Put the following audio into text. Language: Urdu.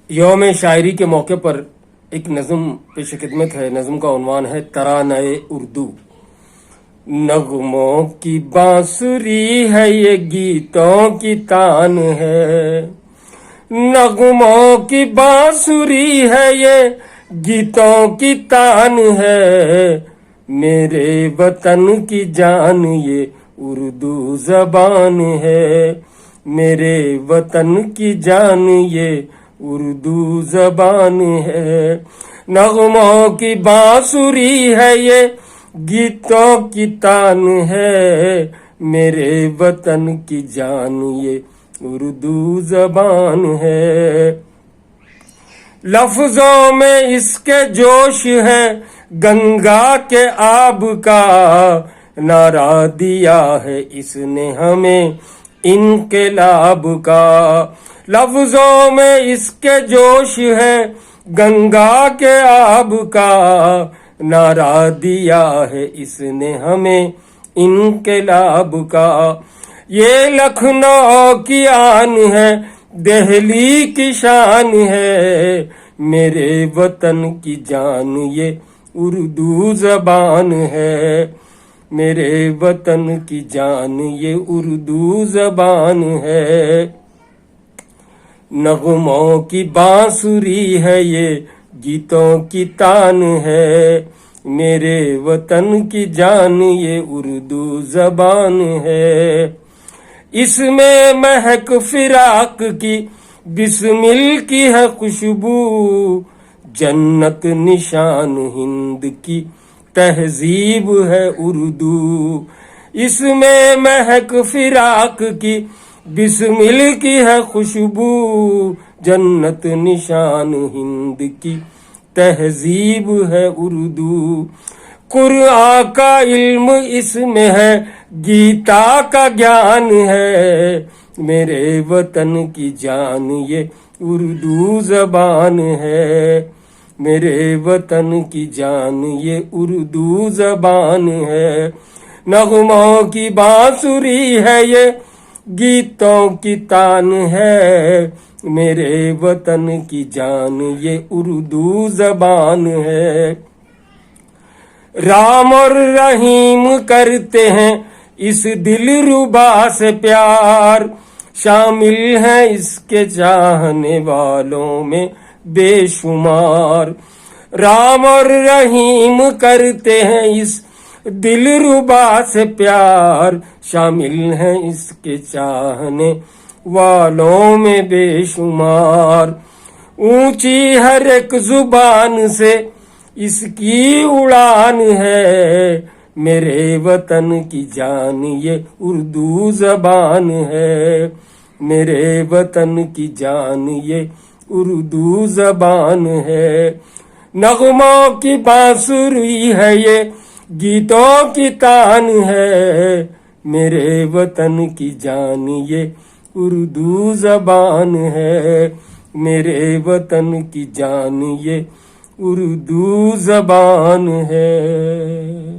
یوم شاعری کے موقع پر ایک نظم پیش خدمت ہے۔ نظم کا عنوان ہے ترانۂ اردو۔ نغموں کی بانسری ہے یہ گیتوں کی تان ہے، نغموں کی بانسری ہے یہ گیتوں کی تان ہے، میرے وطن کی جان یہ اردو زبان ہے، میرے وطن کی جان یہ اردو زبان ہے۔ نغموں کی بانسری ہے یہ گیتوں کی تان ہے، میرے وطن کی جان یہ اردو زبان ہے۔ لفظوں میں اس کے جوش ہے گنگا کے آب کا، نعرہ دیا ہے اس نے ہمیں انقلاب کا۔ لفظوں میں اس کے جوش ہے گنگا کے آب کا، نعرہ دیا ہے اس نے ہمیں انقلاب کا۔ یہ لکھنؤ کی آن ہے، دہلی کی شان ہے، میرے وطن کی جان یہ اردو زبان ہے، میرے وطن کی جان یہ اردو زبان ہے۔ نغموں کی بانسری ہے یہ گیتوں کی تان ہے، میرے وطن کی جان یہ اردو زبان ہے۔ اس میں مہک فراق کی بسمل کی ہے خوشبو، جنت نشان ہند کی تہذیب ہے اردو۔ اس میں مہک فراق کی بسمل کی ہے خوشبو، جنت نشان ہند کی تہذیب ہے اردو۔ قرآن کا علم اس میں ہے، گیتا کا گیان ہے، میرے وطن کی جان یہ اردو زبان ہے، میرے وطن کی جان یہ اردو زبان ہے۔ نغموں کی بانسری ہے یہ گیتوں کی تان ہے، میرے وطن کی جان یہ اردو زبان ہے۔ رام اور رحیم کرتے ہیں اس دل ربا سے پیار، شامل ہیں اس کے چاہنے والوں میں بے شمار۔ رام اور رحیم کرتے ہیں اس دل ربا سے پیار، شامل ہیں اس کے چاہنے والوں میں بے شمار۔ اونچی ہر ایک زبان سے اس کی اڑان ہے، میرے وطن کی جان یہ اردو زبان ہے، میرے وطن کی جان یہ اردو زبان ہے۔ نغموں کی بانسری ہے یہ گیتوں کی تان ہے، میرے وطن کی جان یہ اردو زبان ہے، میرے وطن کی جان یہ اردو زبان ہے۔